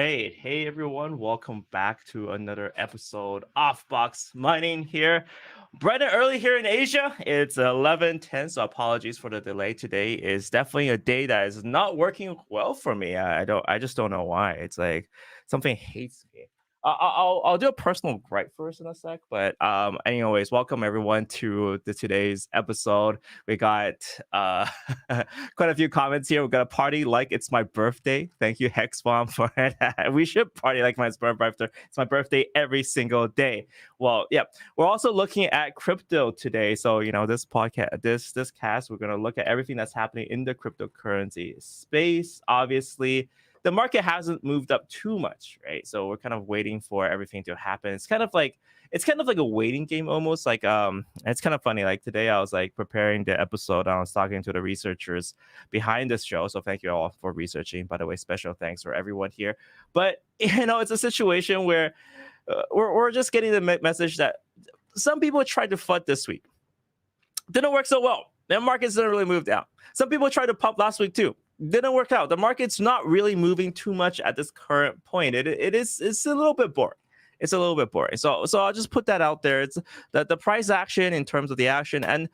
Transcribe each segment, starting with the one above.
right. Hey everyone, welcome back to another episode of Box Mining here. Bright and early here in Asia. It's 11:10, so apologies for the delay. Today is definitely a day that is not working well for me. I just don't know why. It's like something hates me. I'll do a personal gripe first in a sec, but anyways, welcome everyone to today's episode. We got quite a few comments here. We got a party like it's my birthday. Thank you, Hexbomb, for it. We should party like my birthday. It's my birthday every single day. Well, yeah. We're also looking at crypto today. So this podcast, this cast, we're gonna look at everything that's happening in the cryptocurrency space. Obviously, the market hasn't moved up too much, right? So we're kind of waiting for everything to happen. It's kind of like a waiting game almost. Like it's kind of funny. Like today I was like preparing the episode. I was talking to the researchers behind this show. So thank you all for researching. By the way, special thanks for everyone here. But it's a situation where we're just getting the message that some people tried to FUD this week. Didn't work so well. The markets didn't really move down. Some people tried to pump last week too. Didn't work out. The market's not really moving too much at this current point. It's a little bit boring. It's a little bit boring. So I'll just put that out there. It's the price action in terms of the action. And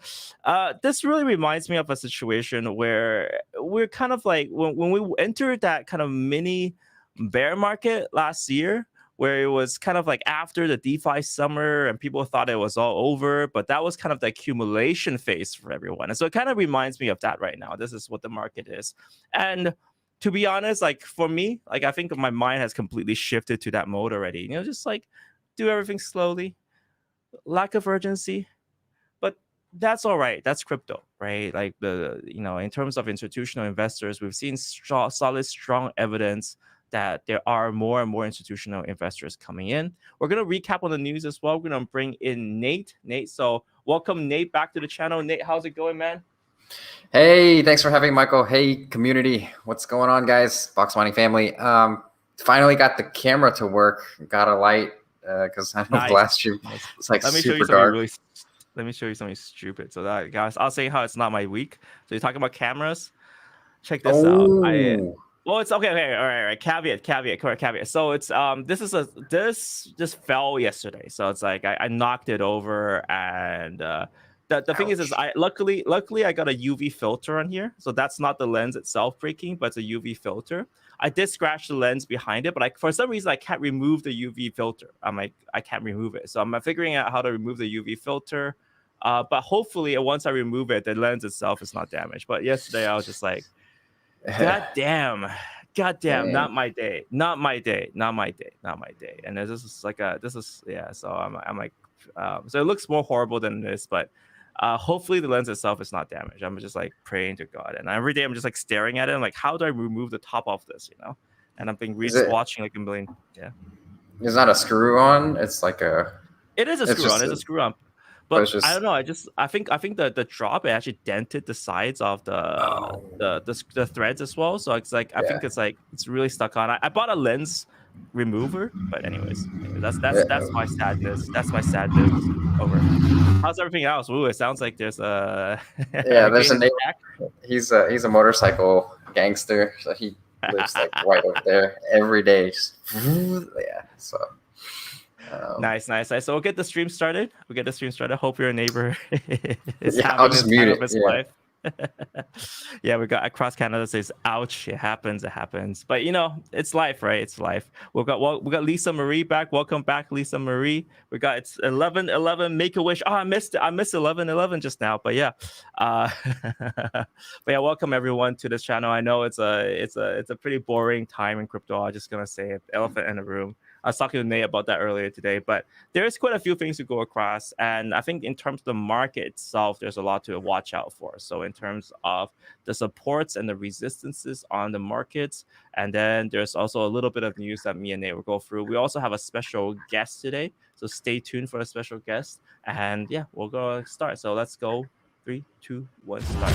this really reminds me of a situation where we're kind of like when we entered that kind of mini bear market last year, where it was kind of like after the DeFi summer and people thought it was all over, but that was kind of the accumulation phase for everyone. And so it kind of reminds me of that right now. This is what the market is. And to be honest, like for me, like I think my mind has completely shifted to that mode already. Just like do everything slowly, lack of urgency, but that's all right. That's crypto, right? Like in terms of institutional investors, we've seen solid, strong evidence that there are more and more institutional investors coming in. We're going to recap on the news as well. We're going to bring in Nate. So welcome, Nate, back to the channel. Nate, how's it going, man? Hey, thanks for having me, Michael. Hey, community. What's going on, guys? Box Mining family. Finally got the camera to work. Got a light because I know Nice. last stream it's like super dark. Let me show you something stupid. So that, guys, I'll say how it's not my week. So you're talking about cameras. Check this out. Well, it's okay. All right. Caveat. So it's this just fell yesterday. So it's like I knocked it over, and the thing is I luckily I got a UV filter on here, so that's not the lens itself breaking, but it's a UV filter. I did scratch the lens behind it, but for some reason I can't remove the UV filter. I'm like I can't remove it, so I'm figuring out how to remove the UV filter. But hopefully once I remove it, the lens itself is not damaged. But yesterday I was just like, God damn, not my day. And this is so I'm like, so it looks more horrible than this, but hopefully the lens itself is not damaged. I'm just like praying to God, and every day I'm just like staring at it. I'm like, how do I remove the top of this? And I've been watching like a million. Yeah, it's not a screw on. It's like it is a screw on. It's a screw on. But I don't know. I think the drop, it actually dented the sides of the threads as well. So it's like I think it's really stuck on. I bought a lens remover, but anyways, that's my sadness. That's my sadness over. How's everything else? Ooh, it sounds like there's a there's a he's a motorcycle gangster, so he lives like right over there every day. So. Nice. So we'll get the stream started. Hope your neighbor is having I'll just mute of his life. Yeah, we got across Canada says, "Ouch!" It happens. But it's life, right? It's life. We got Lisa Marie back. Welcome back, Lisa Marie. We got it's 11:11. Make a wish. Oh, I missed it. I missed 11:11 just now. But yeah, welcome everyone to this channel. I know it's a pretty boring time in crypto. I'm just gonna say it. Elephant in the room. I was talking to Nate about that earlier today, but there's quite a few things to go across. And I think in terms of the market itself, there's a lot to watch out for. So in terms of the supports and the resistances on the markets, and then there's also a little bit of news that me and Nate will go through. We also have a special guest today, so stay tuned for a special guest. And yeah, we'll go start. So let's go. 3, 2, 1, start.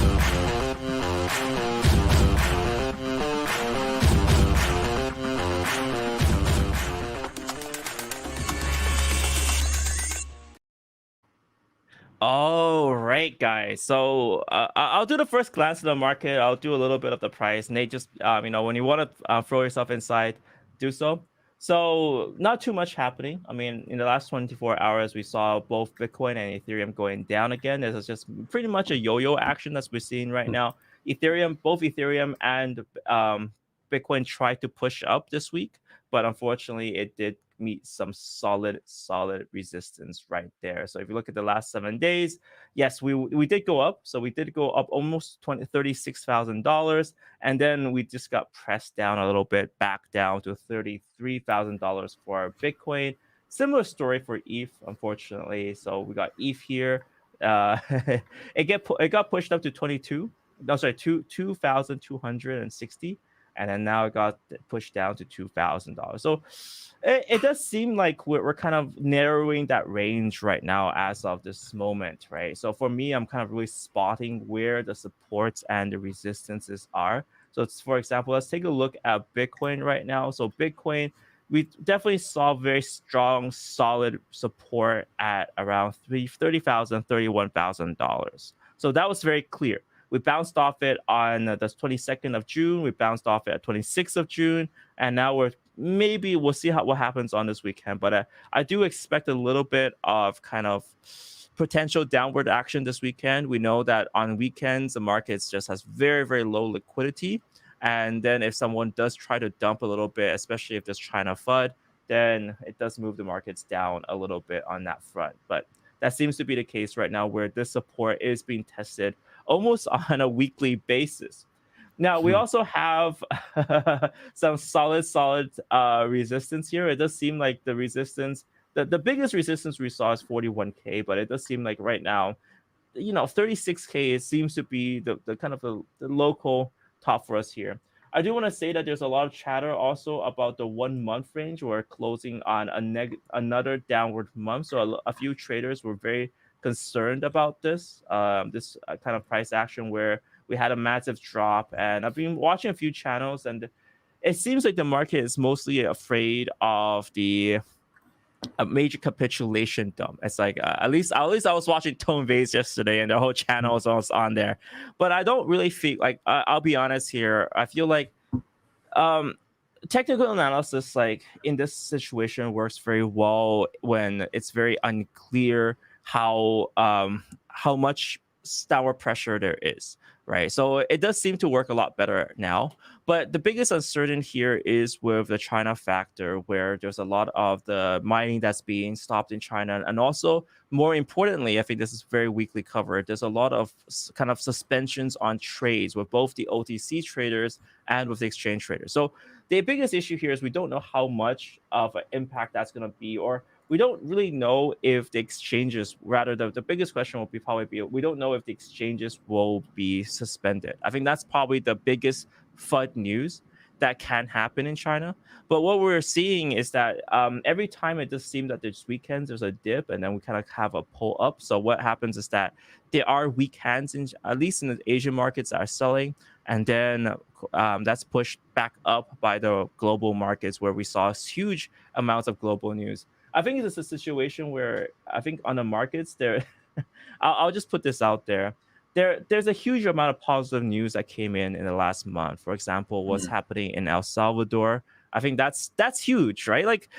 All right, guys. So I'll do the first glance at the market. I'll do a little bit of the price. Nate, just when you want to throw yourself inside, do so. So not too much happening. I mean, in the last 24 hours, we saw both Bitcoin and Ethereum going down again. This is just pretty much a yo-yo action that we're seeing right now. Both Ethereum and Bitcoin tried to push up this week, but unfortunately, it did meet some solid resistance right there. So if you look at the last 7 days, yes, we did go up. So we did go up almost $36,000, and then we just got pressed down a little bit, back down to $33,000 for Bitcoin. Similar story for ETH, unfortunately. So we got ETH here. It got pushed up to 2,260, and then now it got pushed down to $2,000. So it does seem like we're kind of narrowing that range right now as of this moment, right? So for me, I'm kind of really spotting where the supports and the resistances are. So it's, for example, let's take a look at Bitcoin right now. So Bitcoin, we definitely saw very strong, solid support at around $30,000, $31,000. So that was very clear. We bounced off it on the 22nd of June. We bounced off it at 26th of June. And now we'll see what happens on this weekend. But I do expect a little bit of kind of potential downward action this weekend. We know that on weekends, the markets just has very, very low liquidity. And then if someone does try to dump a little bit, especially if there's China FUD, then it does move the markets down a little bit on that front. But that seems to be the case right now, where this support is being tested almost on a weekly basis. Now, we also have some solid resistance here. It does seem like the resistance, the biggest resistance we saw is 41K, but it does seem like right now, 36K, it seems to be the kind of the local top for us here. I do want to say that there's a lot of chatter also about the 1 month range. We're closing on another downward month. So a few traders were very concerned about this kind of price action where we had a massive drop. And I've been watching a few channels, and it seems like the market is mostly afraid of a major capitulation dump. It's like at least I was watching Tone Vase yesterday, and the whole channel was almost on there. But I don't really feel like I'll be honest here. I feel like technical analysis, like in this situation, works very well when it's very unclear how much downward pressure there is, right? So it does seem to work a lot better now. But the biggest uncertainty here is with the China factor, where there's a lot of the mining that's being stopped in China. And also, more importantly, I think this is very weakly covered, there's a lot of kind of suspensions on trades with both the OTC traders and with the exchange traders. So the biggest issue here is we don't know how much of an impact that's going to be, or we don't really know if the exchanges, rather the biggest question will probably be, we don't know if the exchanges will be suspended. I think that's probably the biggest FUD news that can happen in China. But what we're seeing is that every time it does seem that there's weekends, there's a dip, and then we kind of have a pull up. So what happens is that there are weak hands, at least in the Asian markets, that are selling. And then that's pushed back up by the global markets, where we saw huge amounts of global news. I think it's a situation where I think on the markets there, I'll just put this out there. There's a huge amount of positive news that came in the last month. For example, what's happening in El Salvador. I think that's huge, right? Like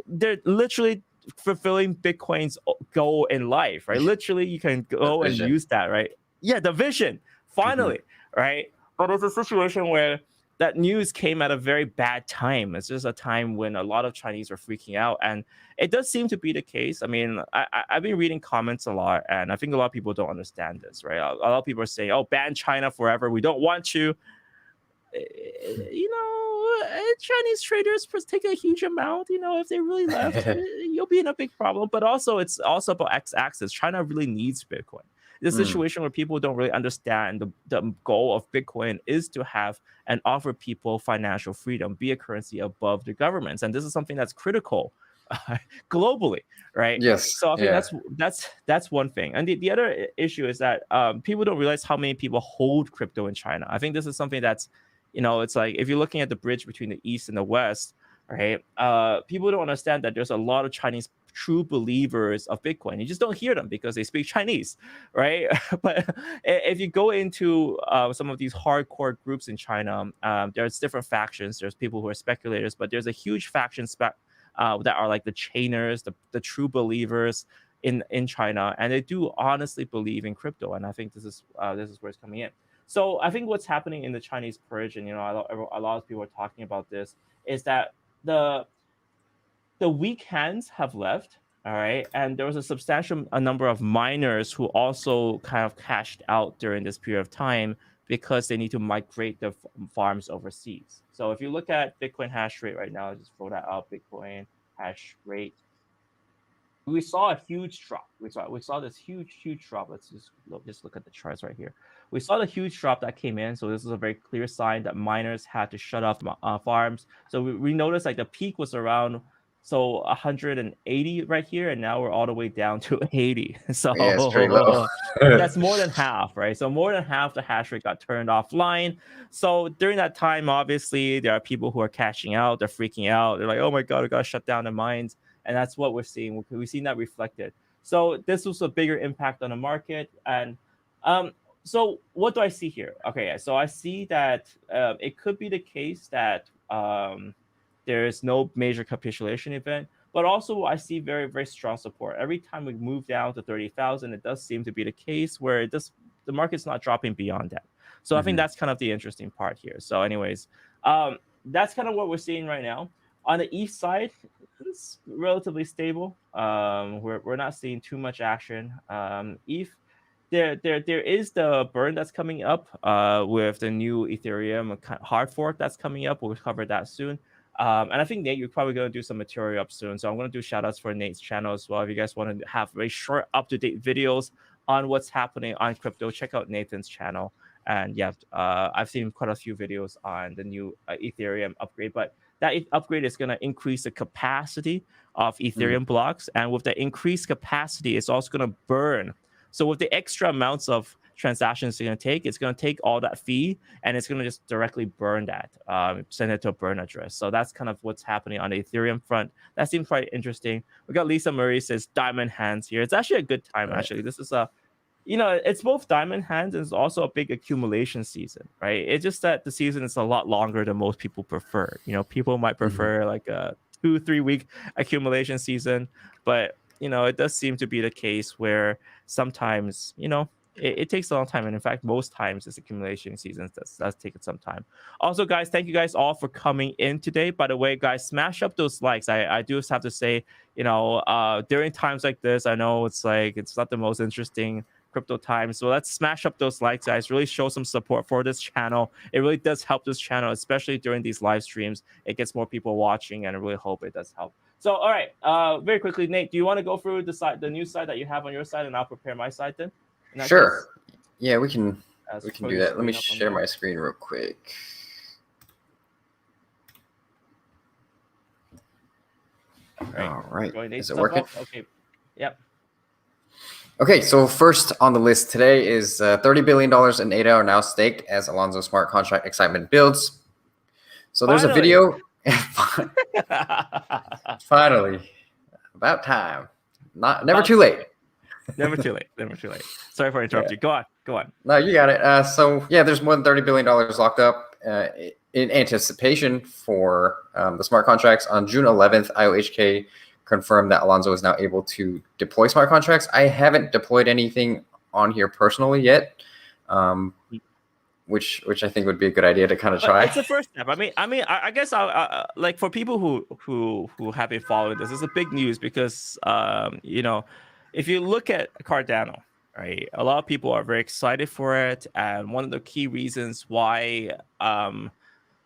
they're literally fulfilling Bitcoin's goal in life, right? Literally, you can go and use that, right? Yeah, the vision, finally, right? But it's a situation where that news came at a very bad time. It's just a time when a lot of Chinese are freaking out. And it does seem to be the case. I mean, I've been reading comments a lot, and I think a lot of people don't understand this, right? A lot of people are saying, oh, ban China forever. We don't want you. Chinese traders take a huge amount. If they really left, you'll be in a big problem. But also, it's also about x-axis. China really needs Bitcoin. The situation where people don't really understand the goal of Bitcoin is to have and offer people financial freedom, be a currency above the governments. And this is something that's critical globally, right? Yes. So I think that's one thing. And the other issue is that people don't realize how many people hold crypto in China. I think this is something that's, it's like if you're looking at the bridge between the East and the West, right? People don't understand that there's a lot of Chinese true believers of Bitcoin. You just don't hear them because they speak Chinese, right? But if you go into some of these hardcore groups in China, there's different factions. There's people who are speculators, but there's a huge faction that are like the chainers, the true believers in China, and they do honestly believe in crypto. And I think this is where it's coming in. So I think what's happening in the Chinese purge, and a lot of people are talking about this, is that the weak hands have left. All right, and there was a substantial number of miners who also kind of cashed out during this period of time because they need to migrate their farms overseas. So if you look at Bitcoin hash rate right now, just throw that out, Bitcoin hash rate. We saw a huge drop. We saw this huge drop. Let's just look at the charts right here. We saw the huge drop that came in. So this is a very clear sign that miners had to shut off farms. So we noticed like the peak was around 180 right here, and now we're all the way down to 80. So Yeah, it's pretty low. that's more than half, right? So more than half the hash rate got turned offline. So during that time, obviously there are people who are cashing out. They're freaking out. They're like, oh my god, we gotta shut down the mines. And that's what we're seeing. We've seen that reflected. So this was a bigger impact on the market. And so what do I see here? Okay, so I see that it could be the case that there is no major capitulation event, but also I see very, very strong support. Every time we move down to 30,000, it does seem to be the case where the market's not dropping beyond that. So I think that's kind of the interesting part here. So anyways, that's kind of what we're seeing right now. On the ETH side, it's relatively stable. We're not seeing too much action. ETH, there is the burn that's coming up with the new Ethereum hard fork that's coming up. We'll cover that soon. And I think, Nate, you're probably going to do some material up soon. So I'm going to do shout outs for Nate's channel as well. If you guys want to have very short, up-to-date videos on what's happening on crypto, check out Nathan's channel. And yeah, I've seen quite a few videos on the new Ethereum upgrade, but that upgrade is going to increase the capacity of Ethereum blocks. And with the increased capacity, it's also going to burn. So with the extra amounts of transactions it's going to take all that fee, and it's going to just directly burn that, send it to a burn address. So that's kind of what's happening on the Ethereum front. That seems quite interesting. We got Lisa Murray says diamond hands here. It's actually a good time, actually. This is it's both diamond hands and it's also a big accumulation season, right? It's just that the season is a lot longer than most people prefer. People might prefer like a 2-3 week accumulation season, but it does seem to be the case where sometimes it takes a long time, and in fact most times this accumulation season does take some time. Also, guys, thank you guys all for coming in today. By the way, guys, smash up those likes. I do have to say, during times like this, I know it's not the most interesting crypto time, so let's smash up those likes, guys. Really show some support for this channel. It really does help this channel, especially during these live streams. It gets more people watching, and I really hope it does help. So all right, very quickly, Nate, do you want to go through the news side that you have on your side, and I'll prepare my side then? Sure. Yeah, we can do that. Let me share my screen real quick. All right. Is it working? Okay. Yep. Okay, so first on the list today is $30 billion in ADA are now staked as Alonzo smart contract excitement builds. So there's a video. Finally, about time. Never too late. Never too late. Sorry for interrupting you. Go on. No, you got it. So yeah, there's more than $30 billion locked up in anticipation for the smart contracts. On June 11th, IOHK confirmed that Alonzo is now able to deploy smart contracts. I haven't deployed anything on here personally yet, which I think would be a good idea to kind of try. It's the first step. I guess I like for people who have been following this, it's a big news because if you look at Cardano, right, a lot of people are very excited for it, and one of the key reasons why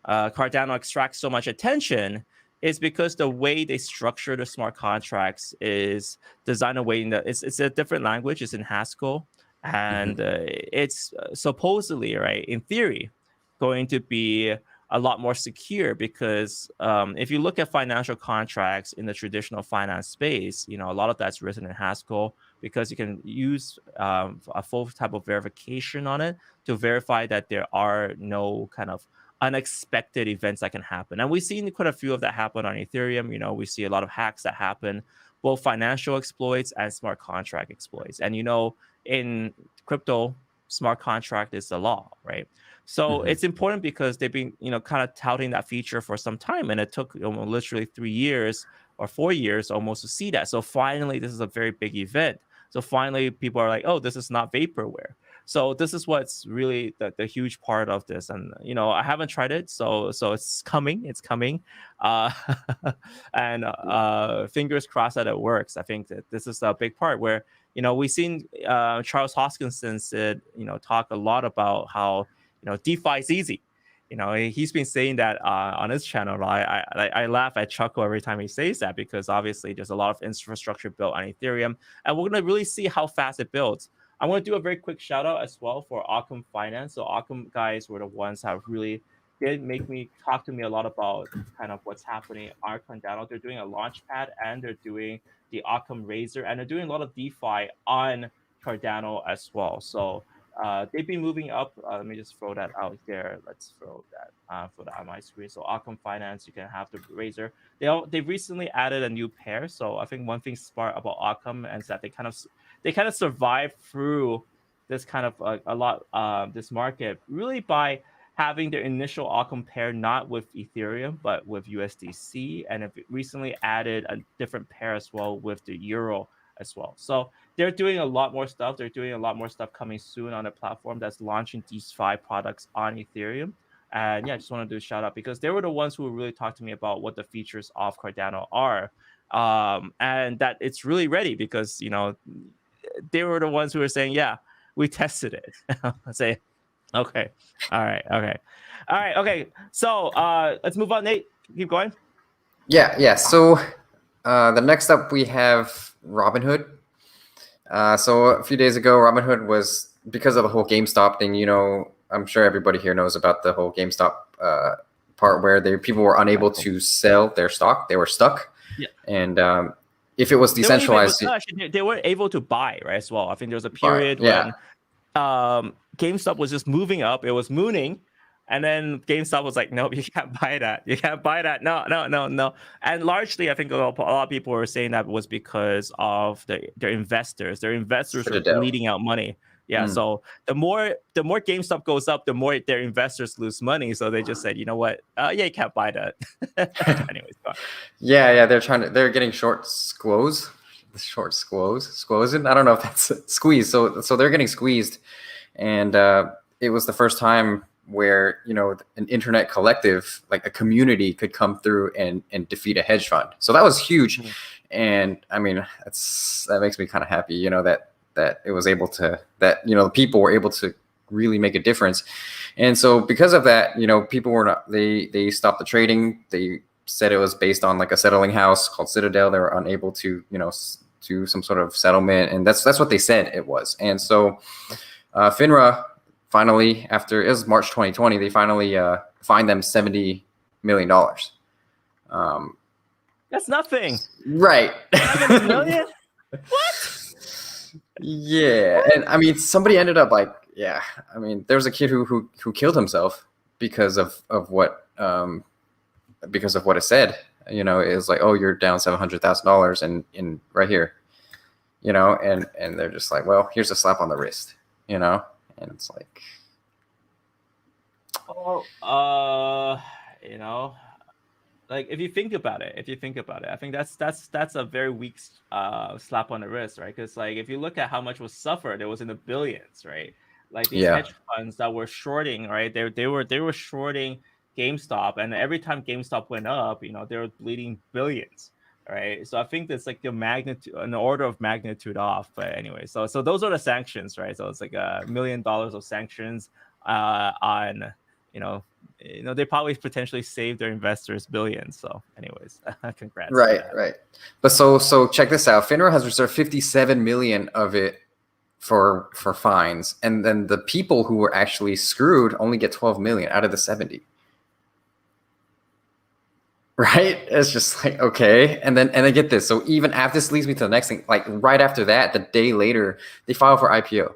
Cardano extracts so much attention is because the way they structure the smart contracts is designed a way that it's a different language. It's in Haskell, and it's supposedly, right, in theory, going to be a lot more secure because if you look at financial contracts in the traditional finance space, a lot of that's written in Haskell because you can use a full type of verification on it to verify that there are no kind of unexpected events that can happen. And we've seen quite a few of that happen on Ethereum. We see a lot of hacks that happen. both financial exploits and smart contract exploits. And in crypto, smart contract is the law, right? So it's important because they've been kind of touting that feature for some time, and it took literally 3 years or 4 years almost to see that. So finally, this is a very big event. So finally, people are like, oh, this is not vaporware. So this is what's really the huge part of this. And I haven't tried it, so it's coming. It's coming. And fingers crossed that it works. I think that this is a big part where we've seen Charles Hoskinson said talk a lot about how DeFi is easy. He's been saying that on his channel. I laugh, I chuckle every time he says that, because obviously there's a lot of infrastructure built on Ethereum, and we're going to really see how fast it builds. I want to do a very quick shout out as well for Occam Finance. So Occam guys were the ones that really did talk to me a lot about kind of what's happening on Cardano. They're doing a launch pad, and they're doing the Occam Razor, and they're doing a lot of DeFi on Cardano as well. So they've been moving up. Let me just throw that out there. Let's throw that on my screen. So Occam Finance, you can have the Razor. They recently added a new pair. So I think one thing smart about Occam is that they kind of survived through this kind of this market really by having their initial Occam pair not with Ethereum but with USDC, and have recently added a different pair as well with the Euro as well. So they're doing a lot more stuff. They're doing a lot more stuff coming soon on the platform that's launching these 5 products on Ethereum. And yeah, I just want to do a shout out because they were the ones who really talked to me about what the features of Cardano are, and that it's really ready because they were the ones who were saying, yeah, we tested it. I say, okay, all right, okay. So let's move on, Nate. Keep going. Yeah. So the next up we have Robinhood. So a few days ago, Robinhood was, because of the whole GameStop thing, I'm sure everybody here knows about the whole GameStop part where people were unable to sell their stock. They were stuck. Yeah. And if it was decentralized, they weren't able to buy, right, as well. I think there was a period when GameStop was just moving up. It was mooning. And then GameStop was like, nope, you can't buy that. You can't buy that. No. And largely, I think a lot of people were saying that was because of their investors. Their investors were bleeding out money. Yeah. So the more GameStop goes up, the more their investors lose money. So they just said, you know what? You can't buy that. Anyways, go on. Yeah. They're getting short squoze. I don't know if that's squeeze. So they're getting squeezed, and it was the first time where an internet collective, like a community, could come through and defeat a hedge fund. So that was huge. And I mean, that makes me kind of happy, that it was able to, that the people were able to really make a difference. And so because of that, people were not, they stopped the trading. They said it was based on like a settling house called Citadel. They were unable to do some sort of settlement, and that's what they said it was. And so FINRA finally, after, it was March 2020, they finally fined them $70 million. That's nothing. Right. $70 million? What? Yeah. And I mean, somebody ended up there was a kid who killed himself because of what it said. It was like, oh, you're down $700,000 in right here, and they're just like, well, here's a slap on the wrist, and it's like, like if you think about it, I think that's a very weak slap on the wrist, right? Because like if you look at how much was suffered, it was in the billions, right? Like these hedge funds that were shorting, right? They were shorting GameStop, and every time GameStop went up, they were bleeding billions. Right, so I think that's like the magnitude, an order of magnitude off. But anyway, so those are the sanctions, right? So it's like $1 million of sanctions on, they probably potentially saved their investors billions. So, anyways, congrats. Right. But so check this out. FINRA has reserved 57 million of it for fines, and then the people who were actually screwed only get 12 million out of the 70. Right? It's just like, okay. And then get this. So even after, this leads me to the next thing, like right after that, the day later, they file for IPO.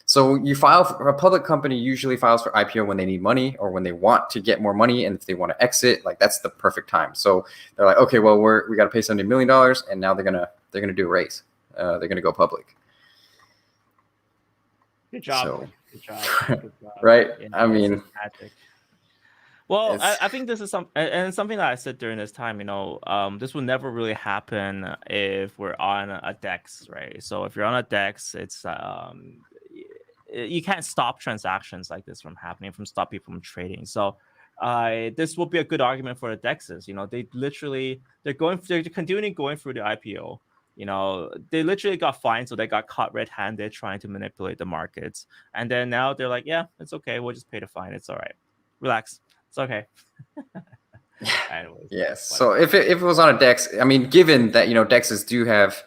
So you file for a public company, usually files for IPO when they need money or when they want to get more money. And if they want to exit, like that's the perfect time. So they're like, okay, well, we got to pay $70 million, and now they're going to they're going to do a raise. They're going to go public. Good job. So, Good job. Good job. right? Yeah, I mean, it's magic. Well, it's I think this is and something that I said during this time, this will never really happen if we're on a DEX, right? So if you're on a DEX, it's you can't stop transactions like this from happening, from stop people from trading. So this will be a good argument for the DEXs. They're continuing going through the IPO. They literally got fined, so they got caught red-handed trying to manipulate the markets. And then now they're like, yeah, it's okay. We'll just pay the fine. It's all right. Relax. It's okay. Anyways, yes. So if it was on a DEX, I mean, given that DEXs do have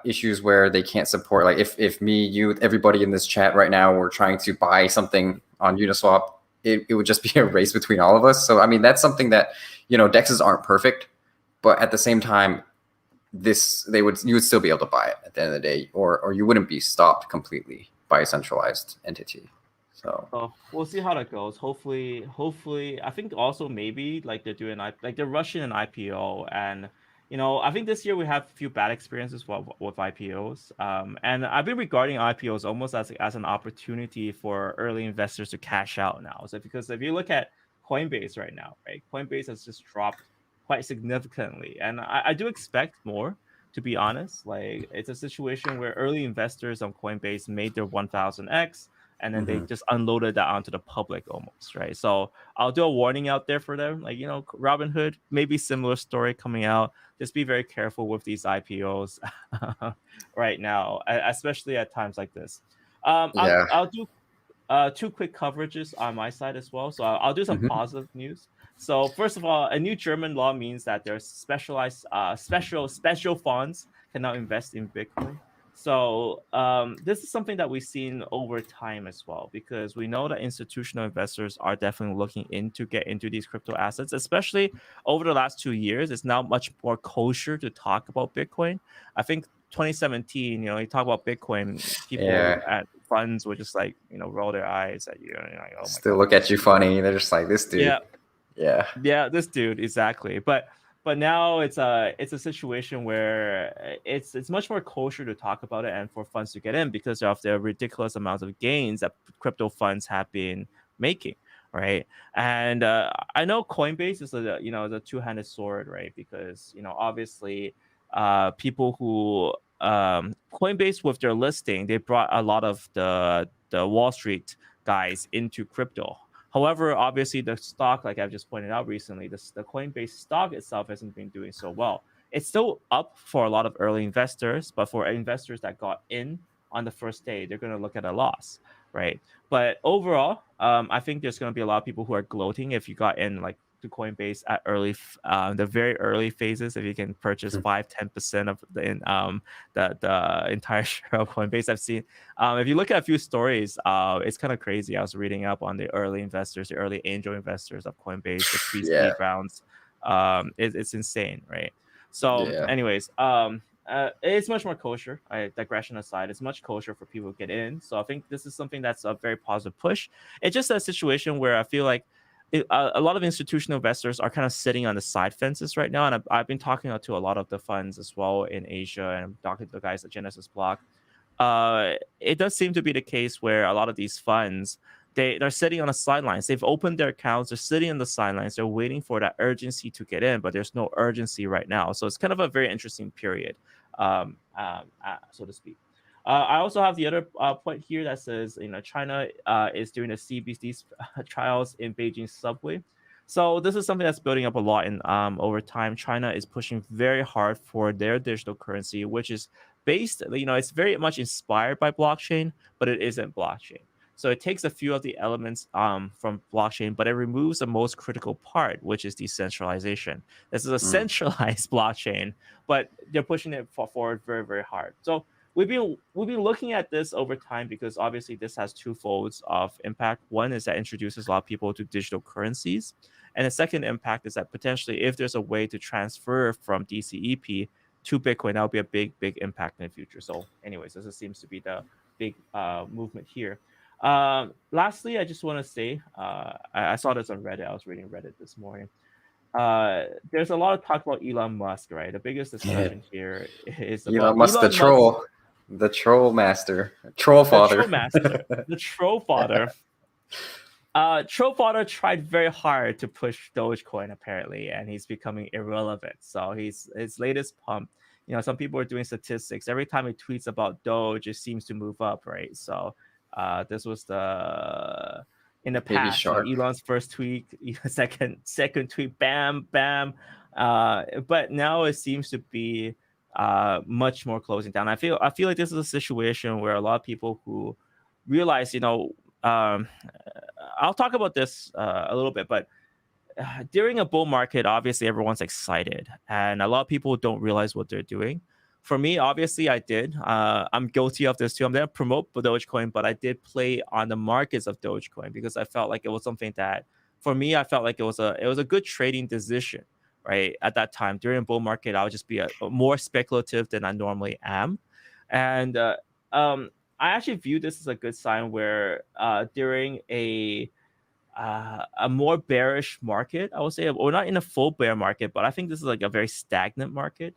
issues where they can't support, like if me, you, everybody in this chat right now were trying to buy something on Uniswap, it would just be a race between all of us. So I mean, that's something that DEXs aren't perfect, but at the same time, you would still be able to buy it at the end of the day, or you wouldn't be stopped completely by a centralized entity. So we'll see how that goes. Hopefully, I think also maybe like they're rushing an IPO, and I think this year we have a few bad experiences with IPOs. And I've been regarding IPOs almost as an opportunity for early investors to cash out now. So because if you look at Coinbase right now, right, Coinbase has just dropped quite significantly, and I do expect more. To be honest, like it's a situation where early investors on Coinbase made their 1000x, and then they just unloaded that onto the public almost, right? So I'll do a warning out there for them, like Robinhood, maybe similar story coming out. Just be very careful with these IPOs right now, especially at times like this. I'll do two quick coverages on my side as well. So I'll do some positive news. So first of all, a new German law means that there's special funds can now invest in Bitcoin. So this is something that we've seen over time as well, because we know that institutional investors are definitely looking get into these crypto assets, especially over the last 2 years. It's now much more kosher to talk about Bitcoin. I think 2017, you talk about Bitcoin, people at funds would just roll their eyes at you and you're like, oh my still God, look at you funny. They're just like, this dude. Yeah, this dude, exactly. But now it's a situation where it's much more kosher to talk about it and for funds to get in because of the ridiculous amounts of gains that crypto funds have been making, right? And I know Coinbase is the two-handed sword, right? Because obviously people who Coinbase with their listing, they brought a lot of the Wall Street guys into crypto. However, obviously the stock, like I've just pointed out recently, the Coinbase stock itself hasn't been doing so well. It's still up for a lot of early investors, but for investors that got in on the first day, they're going to look at a loss, right? But overall, I think there's going to be a lot of people who are gloating if you got in to Coinbase at the very early phases. If you can purchase 5-10% of the entire share of Coinbase, I've seen. If you look at a few stories, it's kind of crazy. I was reading up on the early investors, the early angel investors of Coinbase, the pre-seed rounds. It's insane, right? So, anyways, it's much more kosher. Digression aside, it's much kosher for people to get in. So I think this is something that's a very positive push. It's just a situation where I feel like a lot of institutional investors are kind of sitting on the side fences right now, and I've been talking to a lot of the funds as well in Asia, and I'm talking to the guys at Genesis Block. It does seem to be the case where a lot of these funds they're sitting on the sidelines. They've opened their accounts. They're sitting on the sidelines. They're waiting for that urgency to get in, but there's no urgency right now. So it's kind of a very interesting period, so to speak. I also have the other point here that says, China is doing the CBDC trials in Beijing subway. So this is something that's building up a lot in over time. China is pushing very hard for their digital currency, which is based, it's very much inspired by blockchain, but it isn't blockchain. So it takes a few of the elements from blockchain, but it removes the most critical part, which is decentralization. This is a centralized blockchain, but they're pushing it forward very, very hard. So we've been looking at this over time because obviously this has two folds of impact. One is that it introduces a lot of people to digital currencies, and the second impact is that potentially if there's a way to transfer from DCEP to Bitcoin, that would be a big, big impact in the future. So, anyways, this seems to be the big movement here. Lastly, I just want to say, I saw this on Reddit. I was reading Reddit this morning. there's a lot of talk about Elon Musk, right? The biggest discussion here is about Elon Musk, the troll master, troll father. the troll father. Troll father tried very hard to push Dogecoin apparently, and he's becoming irrelevant. So his latest pump, some people are doing statistics. Every time he tweets about Doge, it seems to move up, right? So this was in the past, Elon's first tweet, second tweet, bam, bam. But now it seems to be much more closing down. I feel like this is a situation where a lot of people who realize, I'll talk about this a little bit, but during a bull market, obviously everyone's excited, and a lot of people don't realize what they're doing. For me, obviously, I did. I'm guilty of this too. I'm gonna promote Dogecoin, but I did play on the markets of Dogecoin because I felt like it was something that, for me, I felt like it was a good trading decision, right? At that time, during a bull market, I would just be a more speculative than I normally am, and I actually view this as a good sign where during a more bearish market, I would say, or not in a full bear market, but I think this is like a very stagnant market.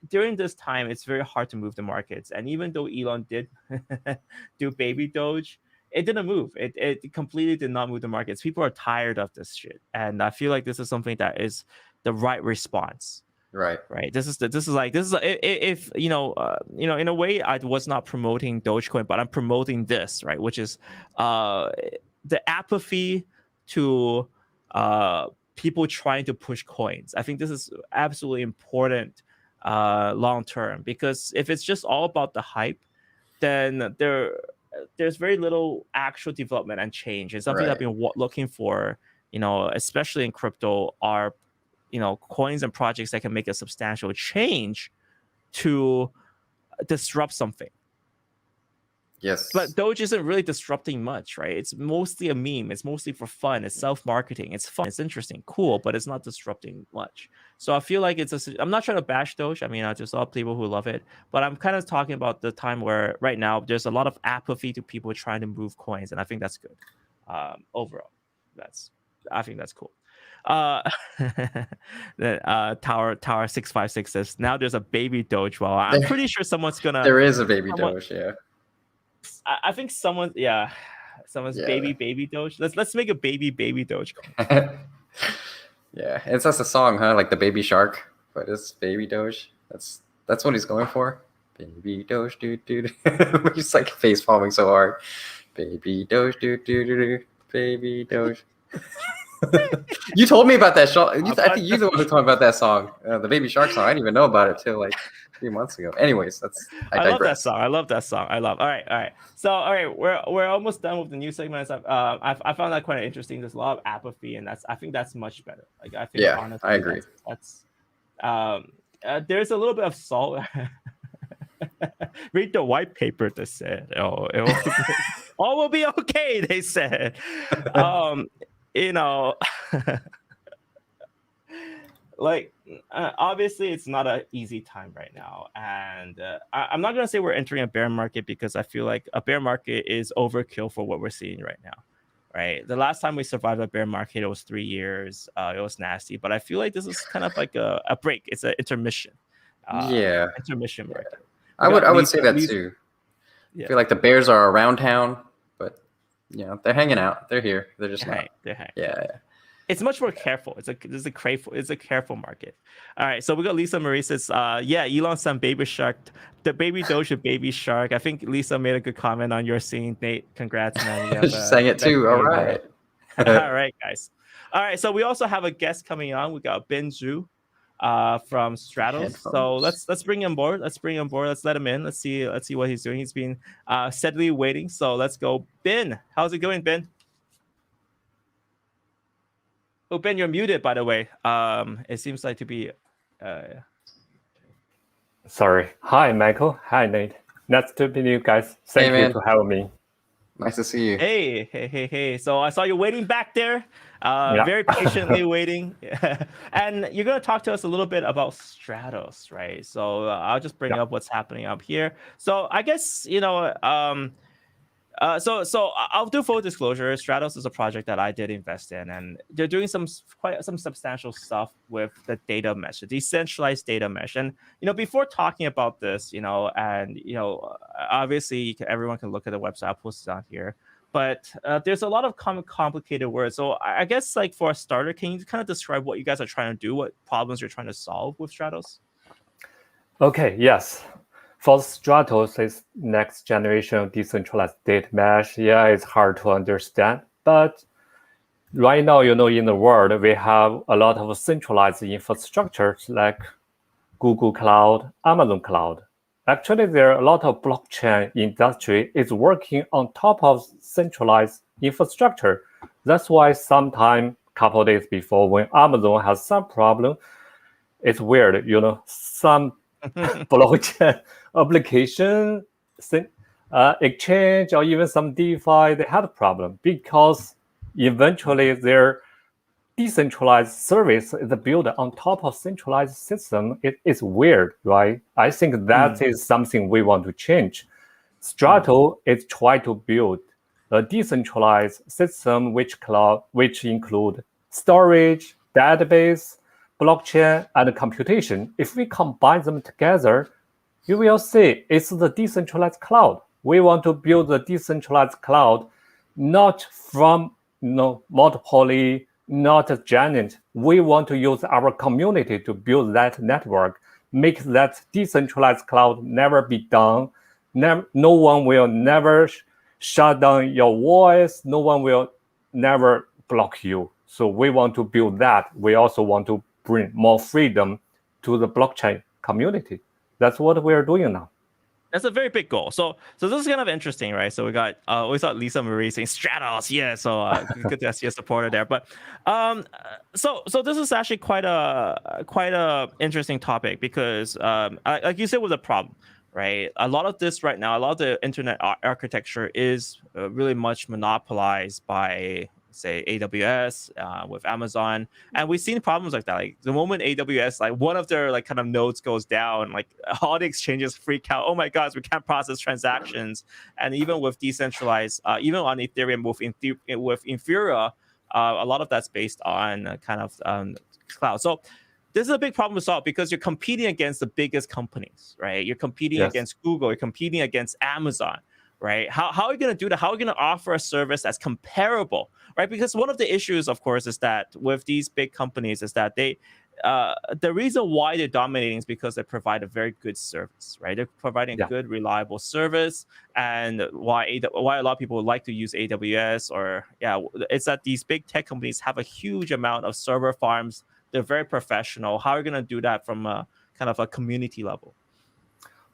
During this time, it's very hard to move the markets. And even though Elon did do baby doge, it didn't move. It completely did not move the markets. People are tired of this shit. And I feel like this is something that is the right response. Right. This is if in a way I was not promoting Dogecoin, but I'm promoting this, right? Which is the apathy to people trying to push coins. I think this is absolutely important long term, because if it's just all about the hype, then there's very little actual development and change. And something I've been looking for, especially in crypto, are coins and projects that can make a substantial change to disrupt something. Yes. But Doge isn't really disrupting much, right? It's mostly a meme. It's mostly for fun. It's self-marketing. It's fun. It's interesting, cool, but it's not disrupting much. So I feel like I'm not trying to bash Doge. I mean, I just saw people who love it, but I'm kind of talking about the time where right now there's a lot of apathy to people trying to move coins, and I think that's good. Overall, I think that's cool. Tower 656 says now there's a baby doge. Well, I'm pretty sure someone's gonna. There is a baby doge, yeah. I think someone's baby doge. Let's make a baby doge. Yeah, it's just a song, huh? Like the baby shark, but it's baby doge. That's what he's going for. Baby doge, dude. He's like face palming so hard. Baby doge, dude. Baby doge. You told me about that song. I think you're the one who told me about that song, the Baby Shark song. I didn't even know about it till like 3 months ago. Anyways, I love that song. All right. So we're almost done with the news segments. I found that quite interesting. There's a lot of apathy, and I think that's much better. Like I think, honestly, I agree. That's there's a little bit of salt. Read the white paper. They said, all will be okay. They said. Obviously it's not an easy time right now, and I'm not going to say we're entering a bear market, because I feel like a bear market is overkill for what we're seeing right now, right? The last time we survived a bear market, it was 3 years. It was nasty, but I feel like this is kind of like a break. It's an intermission. Intermission market. I would say that too. I feel like the bears are around town, but they're hanging out. They're here. They're just not. They're hanging. Yeah. It's much more careful. It's a careful market. All right. So we got Lisa Marie says, Elon sent baby shark, the baby doge of baby shark. I think Lisa made a good comment on your scene. Nate, congrats, man. She sang it too. All right. All right, guys. All right. So we also have a guest coming on. We got Ben Zhu from Stratos. Headphones. So let's bring him aboard. Let's let him in. Let's see what he's doing. He's been steadily waiting. So let's go. Ben, how's it going, Ben? Oh, Ben, you're muted, by the way. It seems like to be Sorry. Hi, Michael. Hi, Nate. Nice to meet you guys. Thank you for having me. Nice to see you. Hey. So I saw you waiting back there, very patiently waiting. And you're going to talk to us a little bit about Stratos, right? So I'll just bring up what's happening up here. So I guess, So I'll do full disclosure. Stratos is a project that I did invest in, and they're doing quite some substantial stuff with the data mesh, the decentralized data mesh. And before talking about this, and obviously everyone can look at the website. I'll post it on here. But there's a lot of complicated words. So I guess, like, for a starter, can you kind of describe what you guys are trying to do, what problems you're trying to solve with Stratos? Okay, yes. For Stratos, it's next generation decentralized data mesh. Yeah, it's hard to understand. But right now, in the world, we have a lot of centralized infrastructures like Google Cloud, Amazon Cloud. Actually, there are a lot of blockchain industry is working on top of centralized infrastructure. That's why sometime couple of days before, when Amazon has some problem, it's weird, some blockchain application, exchange, or even some DeFi, they had a problem because eventually their decentralized service is built on top of centralized system. It's weird, right? I think that is something we want to change. Strato is trying to build a decentralized system which include storage, database, blockchain, and computation. If we combine them together, you will see it's the decentralized cloud. We want to build the decentralized cloud, not from monopoly, not a giant. We want to use our community to build that network, make that decentralized cloud never be done. No one will never shut down your voice. No one will never block you. So we want to build that. We also want to bring more freedom to the blockchain community. That's what we're doing now. That's a very big goal. So this is kind of interesting, right? So we saw Lisa Marie saying Stratos, yeah. So good to see a supporter there. But so this is actually quite a interesting topic because like you said, was a problem, right? A lot of this right now, a lot of the internet architecture is really much monopolized by, say, AWS with Amazon, and we've seen problems like that. Like the moment AWS, like one of their kind of nodes goes down, like all the exchanges freak out. Oh my gosh, we can't process transactions. And even with decentralized, even on Ethereum with Infura, a lot of that's based on kind of cloud. So this is a big problem to solve because you're competing against the biggest companies, right? You're competing against Google, you're competing against Amazon. Right? How are you going to do that? How are you going to offer a service that's comparable, right? Because one of the issues, of course, is that with these big companies is that they, the reason why they're dominating is because they provide a very good service, right? They're providing good, reliable service, and why a lot of people like to use AWS it's that these big tech companies have a huge amount of server farms. They're very professional. How are you going to do that from a kind of a community level?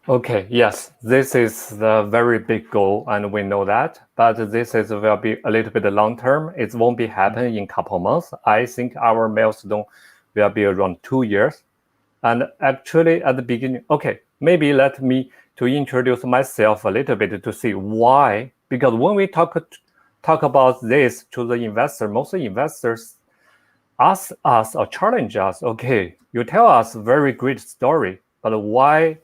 Okay, yes, this is the very big goal, and we know that. But this will be a little bit long term. It won't be happen in a couple months. I think our milestone will be around 2 years. And actually, at the beginning, maybe let me to introduce myself a little bit to see why. Because when we talk about this to the investor, most investors ask us or challenge us. Okay, you tell us a very great story, but why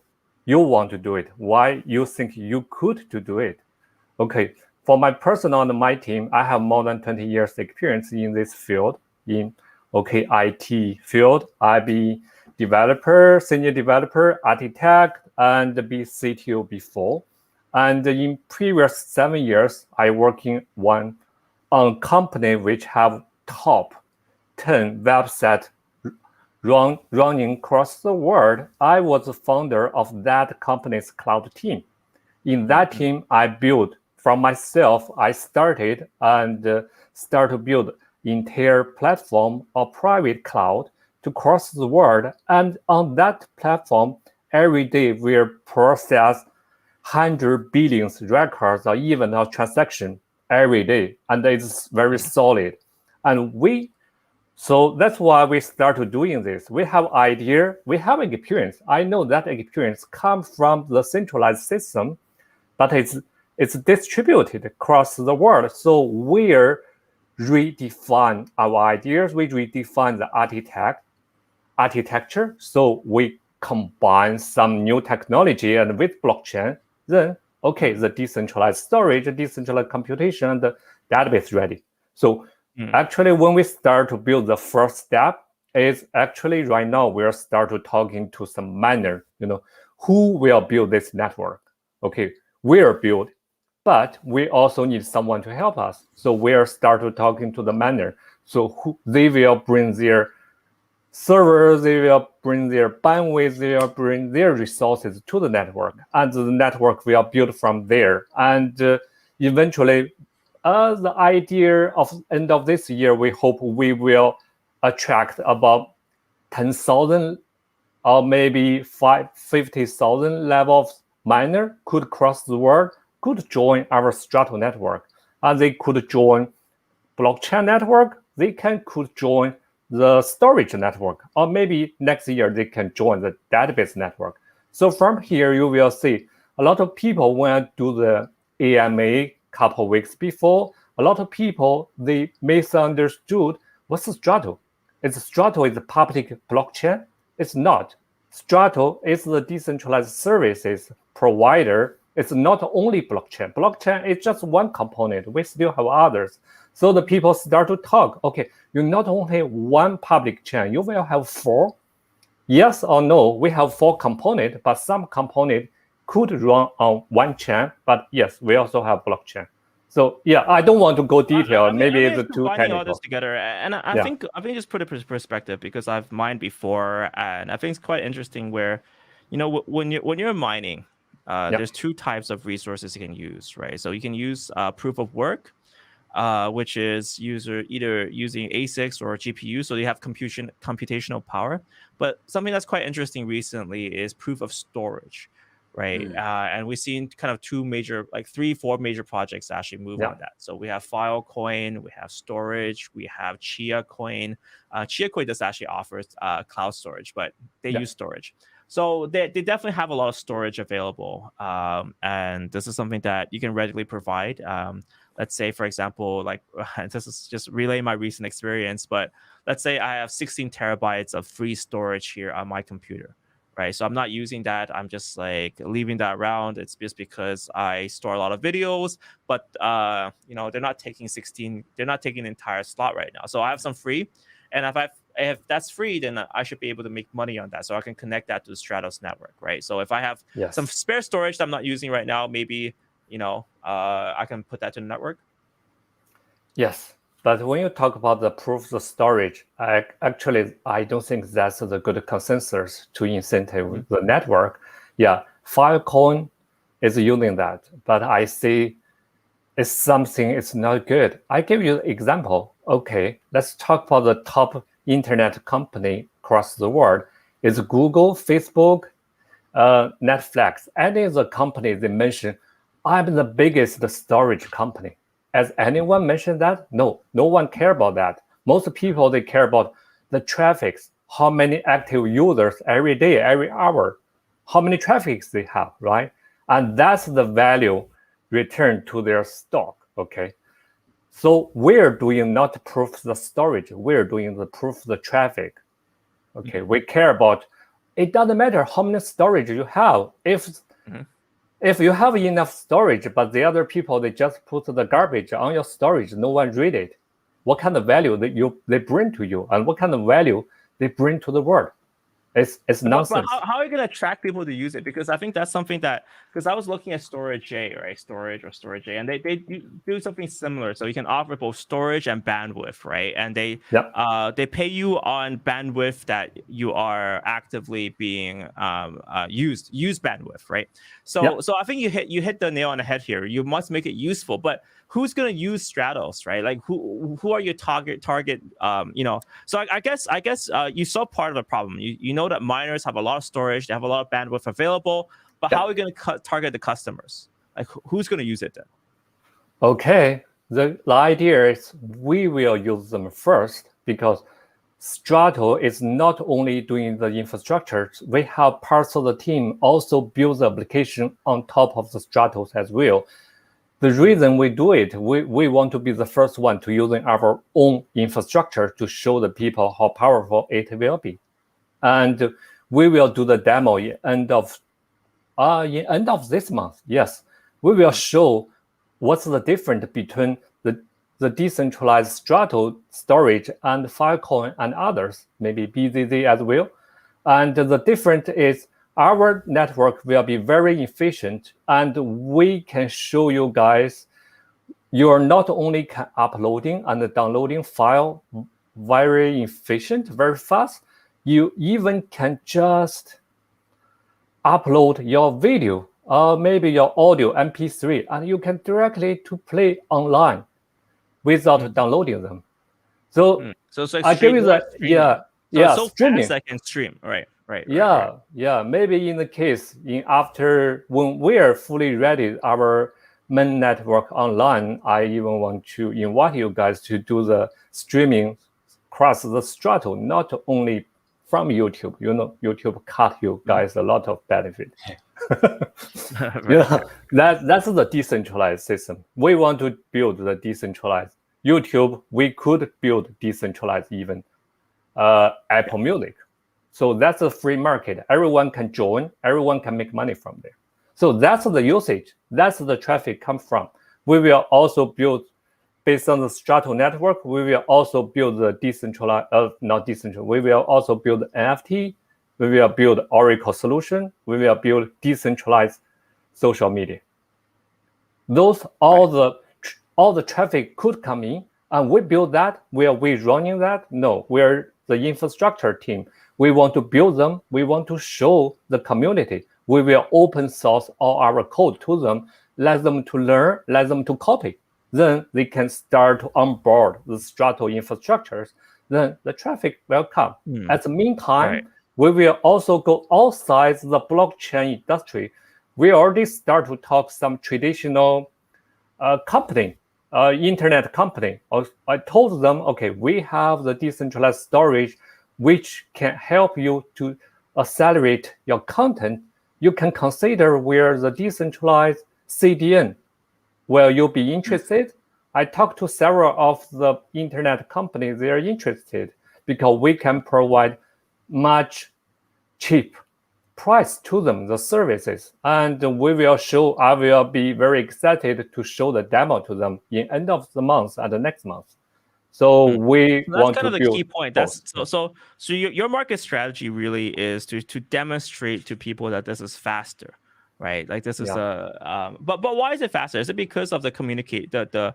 you want to do it? Why you think you could to do it? Okay, for my personal and my team, I have more than 20 years experience in this field, in IT field. I be developer, senior developer, architect, and be CTO before. And in previous 7 years, I working on company which have top 10 website running across the world. I was the founder of that company's cloud team. In that team, I built from myself. I started to build entire platform or private cloud to cross the world. And on that platform, every day we process 100 billion records or even a transaction every day, and it's very solid. And so that's why we started doing this. We have idea, we have experience. I know that experience comes from the centralized system, but it's distributed across the world. So we redefine our ideas, we redefine the architecture. So we combine some new technology and with blockchain, then okay, the decentralized storage, decentralized computation, and the database ready. So actually, when we start to build the first step, is actually right now we're start to talking to some miner, who will build this network. Okay, we're build, but we also need someone to help us. So we're start to talking to the miner. So they will bring their servers, they will bring their bandwidth, they will bring their resources to the network, and the network will build from there. And eventually, the idea of end of this year, we hope we will attract about 10,000 or maybe 50,000 level of miner could cross the world, could join our Strato network, and they could join blockchain network, they could join the storage network, or maybe next year they can join the database network. So from here, you will see a lot of people when I do the AMA couple weeks before, a lot of people, they misunderstood what's Strato. Strato is a public blockchain. It's not. Strato is the decentralized services provider. It's not only blockchain. Blockchain is just one component. We still have others. So the people start to talk, okay, you not only one public chain, you will have 4. Yes or no, we have 4 components, but some component could run on one chain, but yes, we also have blockchain. So yeah, I don't want to go detail. Maybe it's too technical. All this together, and I think just put it in perspective, because I've mined before, and I think it's quite interesting where, when you're mining, there's 2 types of resources you can use, right? So you can use proof of work, which is either using ASICs or GPU, so you have computational power. But something that's quite interesting recently is proof of storage, right? And we've seen kind of 2 major, like 3-4 major projects actually move on that. So we have Filecoin, we have storage, we have Chia Coin. Chia Coin does actually offers cloud storage, but they use storage. So they definitely have a lot of storage available, and this is something that you can readily provide. Let's say, for example, like this is just relaying my recent experience, but let's say I have 16 terabytes of free storage here on my computer, right? So I'm not using that. I'm just like leaving that around. It's just because I store a lot of videos, but they're not taking 16. They're not taking the entire slot right now. So I have some free, and if that's free, then I should be able to make money on that. So I can connect that to the Stratos network, right? So if I have some spare storage that I'm not using right now, maybe I can put that to the network. Yes, but when you talk about the proof of storage, I don't think that's the good consensus to incentive the network. Yeah, Filecoin is using that, but I see it's something it's not good. I give you an example. Okay, let's talk about the top internet company across the world. It's Google, Facebook, Netflix. Any of the companies they mention, I'm the biggest storage company. Has anyone mentioned that? No one care about that. Most people, they care about the traffic, how many active users every day, every hour, how many traffics they have, right? And that's the value returned to their stock, okay? So we're doing not proof the storage, we're doing the proof the traffic, okay? We care about, it doesn't matter how many storage you have. If you have enough storage, but the other people, they just put the garbage on your storage, no one read it. What kind of value they bring to you, and what kind of value they bring to the world? It's nonsense. But how are you going to attract people to use it? Because I think that's something that, because I was looking at Storage J, right? Storage J, and they do something similar. So you can offer both storage and bandwidth, right? And they pay you on bandwidth that you are actively being use bandwidth, right? So I think you hit the nail on the head here. You must make it useful, but who's going to use Stratos, right? Like who are your target? So I guess you saw part of the problem. You know that miners have a lot of storage, they have a lot of bandwidth available, but how are we going to target the customers? Like who's going to use it then? Okay, the idea is we will use them first, because Strato is not only doing the infrastructure, we have parts of the team also build the application on top of the Stratos as well. The reason we do it, we want to be the first one to using our own infrastructure to show the people how powerful it will be. And we will do the demo in end of this month. Yes, we will show what's the difference between the decentralized Strato storage and Filecoin and others, maybe BZZ as well. And the difference is our network will be very efficient, and we can show you guys you're not only uploading and downloading file very efficient, very fast, you even can just upload your video or maybe your audio MP3, and you can directly to play online without downloading them. So, so it's like I give you that, so streaming. fast I can stream, right. Maybe in the case after when we are fully ready, our main network online, I even want to invite you guys to do the streaming across the Strato, not only from YouTube. YouTube cut you guys a lot of benefit. That's the decentralized system. We want to build the decentralized YouTube. We could build decentralized even Apple Music. So that's a free market. Everyone can join. Everyone can make money from there. So that's the usage. That's the traffic come from. We will also build, based on the Strato network, we will also build the decentralized, not decentralized. We will also build NFT. We will build Oracle solution. We will build decentralized social media. Those all the traffic could come in, and we build that. Are we running that? No, we're the infrastructure team. We want to build them. We want to show the community. We will open source all our code to them, let them to learn, let them to copy. Then they can start to onboard the Strato infrastructures. Then the traffic will come. At the meantime, we will also go outside the blockchain industry. We already start to talk some traditional company, internet company. I told them, okay, we have the decentralized storage, which can help you to accelerate your content. You can consider where the decentralized CDN. Will you be interested? I talked to several of the internet companies. They are interested because we can provide much cheap price to them, the services. And we will show, I will be very excited to show the demo to them in end of the month and the next month. So we want that's kind to of the key point. That's so your market strategy really is to demonstrate to people that this is faster, right? Like this is but why is it faster? Is it because of the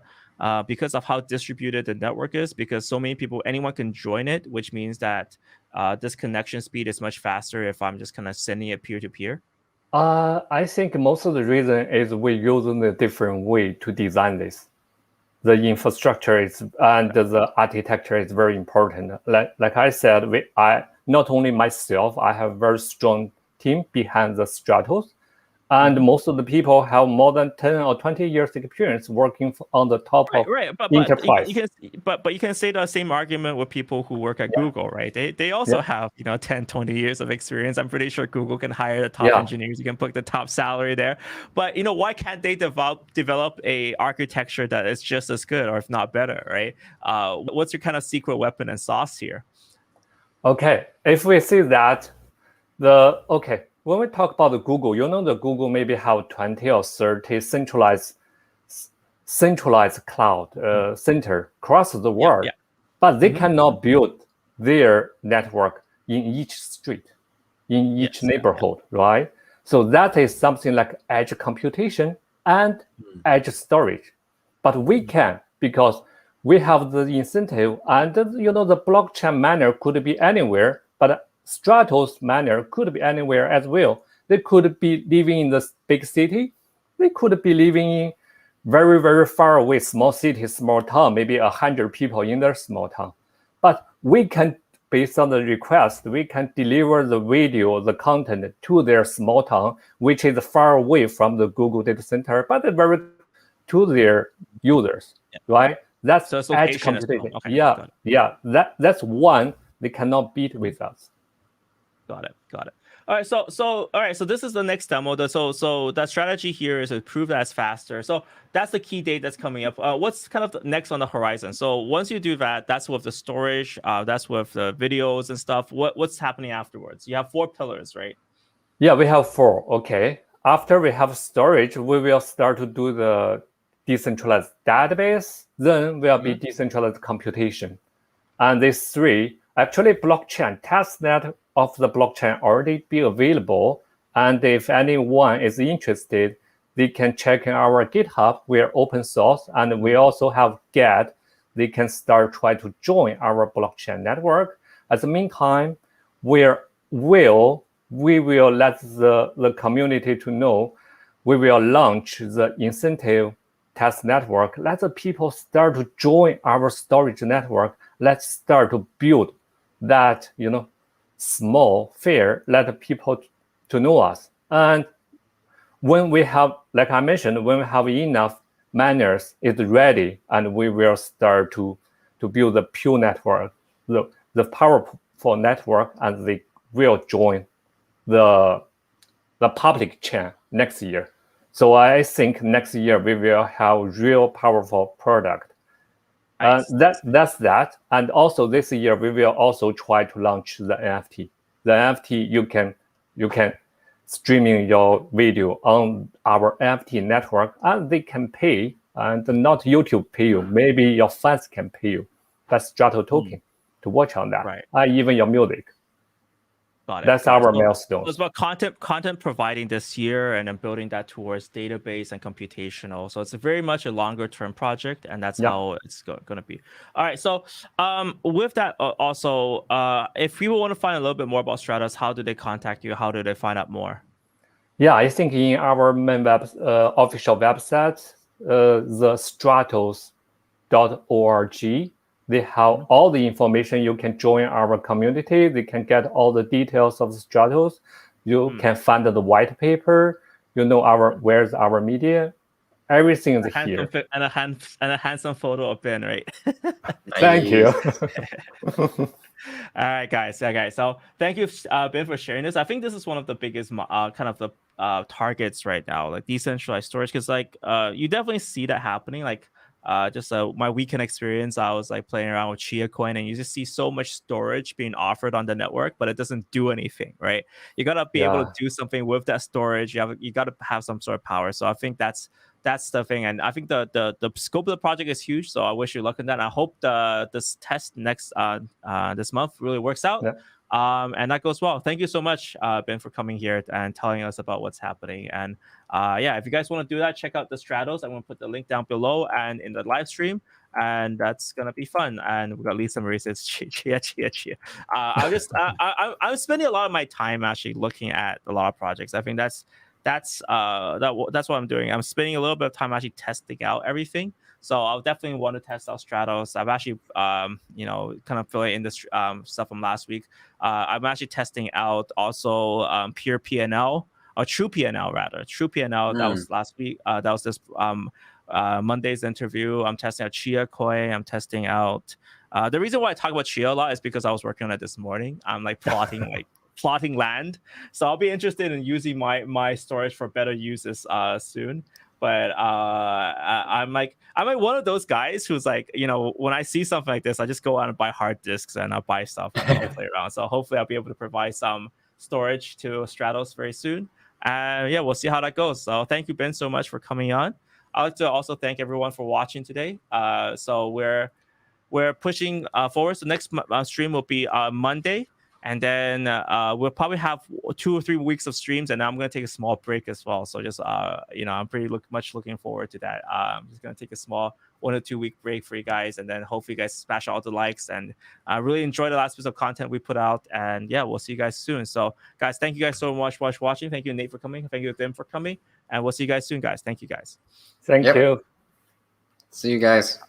because of how distributed the network is? Because so many people, anyone can join it, which means that this connection speed is much faster if I'm just kind of sending it peer to peer. I think most of the reason is we're using a different way to design this. The infrastructure is and the architecture is very important. Like I said, I not only myself, I have a very strong team behind the Stratos, and most of the people have more than 10 or 20 years experience working on the top of enterprise. But you can say the same argument with people who work at Google, right? They also have 10, 20 years of experience. I'm pretty sure Google can hire the top engineers. You can put the top salary there. But why can't they develop a architecture that is just as good or if not better, right? What's your kind of secret weapon and sauce here? Okay, if we see that when we talk about the Google, the Google maybe have 20 or 30 centralized cloud center across the world, but they cannot build their network in each street, in each neighborhood, right? So that is something like edge computation and edge storage. But we can, because we have the incentive, and the blockchain miner could be anywhere, but Stratos miner could be anywhere as well. They could be living in the big city. They could be living in very, very far away, small city, small town, maybe 100 people in their small town. But we can, based on the request, we can deliver the video, the content to their small town, which is far away from the Google data center, but very to their users, right? That's edge computation. Well. Okay, that's one they cannot beat with us. Got it. All right, so this is the next demo. So that strategy here is to prove that's faster. So that's the key date that's coming up. What's kind of next on the horizon? So once you do that, that's with the storage, that's with the videos and stuff. What's happening afterwards? You have 4 pillars, right? Yeah, we have 4. Okay. after we have storage, we will start to do the decentralized database. Then will be decentralized computation. And these three, actually blockchain, testnet of the blockchain already be available. And if anyone is interested, they can check in our GitHub. We are open source, and we also have Get. They can start try to join our blockchain network. At the meantime, we will let the community to know. We will launch the incentive test network. Let the people start to join our storage network. Let's start to build that, small fair. Let the people to know us. And when we have, like I mentioned, when we have enough miners, it's ready, and we will start to build the pure network, the powerful network, and they will join the public chain next year. So I think next year we will have real powerful product. Nice. That's that. And also this year we will also try to launch the NFT. The NFT you can streaming your video on our NFT network, and they can pay, and not YouTube pay you. Maybe your fans can pay you. That's Strato token to watch on that. Right. Even your music. Got it. That's our milestone. It's about content providing this year, and then building that towards database and computational. So it's very much a longer term project, and that's how it's going to be. All right. So with that, also, if people want to find a little bit more about Stratos, how do they contact you? How do they find out more? Yeah, I think in our main official website, the stratos.org. They have all the information. You can join our community. They can get all the details of the Stratos. You can find the white paper. Where's our media. Everything is here. And a handsome photo of Ben, right? Thank you. All right, guys. So thank you, Ben, for sharing this. I think this is one of the biggest kind of the targets right now, like decentralized storage, because you definitely see that happening. My weekend experience, I was playing around with Chia Coin, and you just see so much storage being offered on the network, but it doesn't do anything, right? You gotta be able to do something with that storage. You gotta have some sort of power. So I think that's the thing, and I think the scope of the project is huge. So I wish you luck in that. And I hope this test next this month really works out. And that goes well. Thank you so much, Ben, for coming here and telling us about what's happening. And if you guys want to do that, check out the Stratos. I'm going to put the link down below and in the live stream. And that's going to be fun. And we got Lisa Marie says, chia. I'm spending a lot of my time actually looking at a lot of projects. I think that's what I'm doing. I'm spending a little bit of time actually testing out everything. So I'll definitely want to test out Stratos. I've actually, kind of filling in this stuff from last week. I'm actually testing out also pure PNL, or True PNL rather. True PNL, that was last week. That was this Monday's interview. I'm testing out Chia Coin. I'm testing out. The reason why I talk about Chia a lot is because I was working on it this morning. I'm plotting land. So I'll be interested in using my storage for better uses soon. But I'm one of those guys who's when I see something like this, I just go out and buy hard disks and I'll buy stuff and I'll play around. So hopefully I'll be able to provide some storage to Stratos very soon. And we'll see how that goes. So thank you, Ben, so much for coming on. I'd like to also thank everyone for watching today. So we're pushing forward. So next stream will be Monday. And then we'll probably have 2 or 3 weeks of streams, and I'm going to take a small break as well. So just, I'm pretty much looking forward to that. I'm just going to take a small 1 or 2 week break for you guys, and then hopefully you guys smash all the likes and really enjoy the last piece of content we put out. And we'll see you guys soon. So guys, thank you guys so much for watching. Thank you, Nate, for coming. Thank you, Ben, for coming. And we'll see you guys soon, guys. Thank you, guys. Thank you. See you guys.